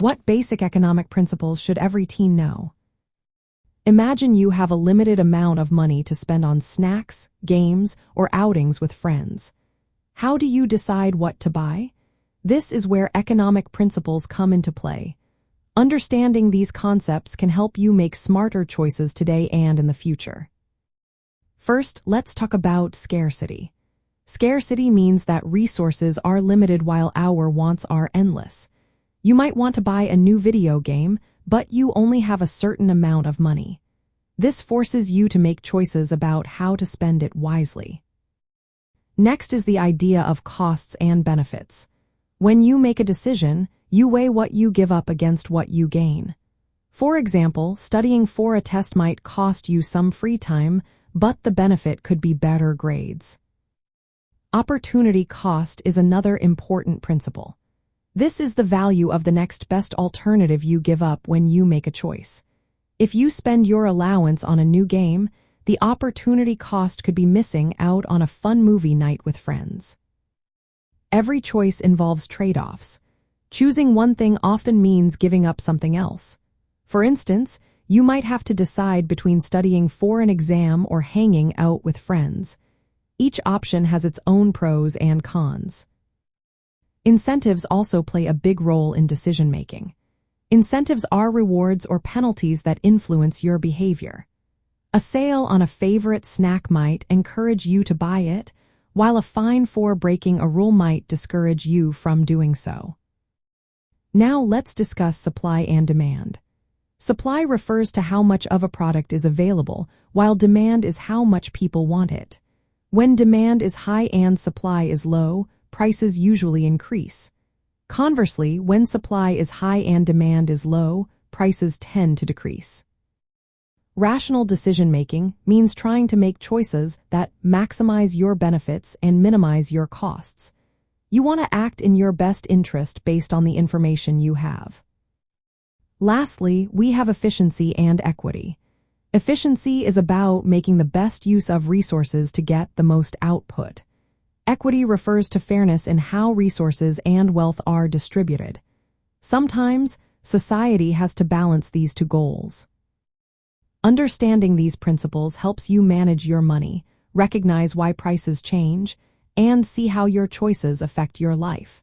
What basic economic principles should every teen know? Imagine you have a limited amount of money to spend on snacks, games, or outings with friends. How do you decide what to buy? This is where economic principles come into play. Understanding these concepts can help you make smarter choices today and in the future. First, let's talk about scarcity. Scarcity means that resources are limited while our wants are endless. You might want to buy a new video game, but you only have a certain amount of money. This forces you to make choices about how to spend it wisely. Next is the idea of costs and benefits. When you make a decision, you weigh what you give up against what you gain. For example, studying for a test might cost you some free time, but the benefit could be better grades. Opportunity cost is another important principle. This is the value of the next best alternative you give up when you make a choice. If you spend your allowance on a new game, the opportunity cost could be missing out on a fun movie night with friends. Every choice involves trade-offs. Choosing one thing often means giving up something else. For instance, you might have to decide between studying for an exam or hanging out with friends. Each option has its own pros and cons. Incentives also play a big role in decision-making. Incentives are rewards or penalties that influence your behavior. A sale on a favorite snack might encourage you to buy it, while a fine for breaking a rule might discourage you from doing so. Now let's discuss supply and demand. Supply refers to how much of a product is available, while demand is how much people want it. When demand is high and supply is low, prices usually increase. Conversely, when supply is high and demand is low, prices tend to decrease. Rational decision-making means trying to make choices that maximize your benefits and minimize your costs. You want to act in your best interest based on the information you have. Lastly, we have efficiency and equity. Efficiency is about making the best use of resources to get the most output. Equity refers to fairness in how resources and wealth are distributed. Sometimes, society has to balance these two goals. Understanding these principles helps you manage your money, recognize why prices change, and see how your choices affect your life.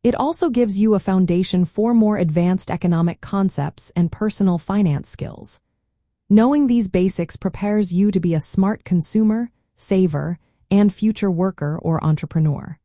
It also gives you a foundation for more advanced economic concepts and personal finance skills. Knowing these basics prepares you to be a smart consumer, saver, and future worker or entrepreneur.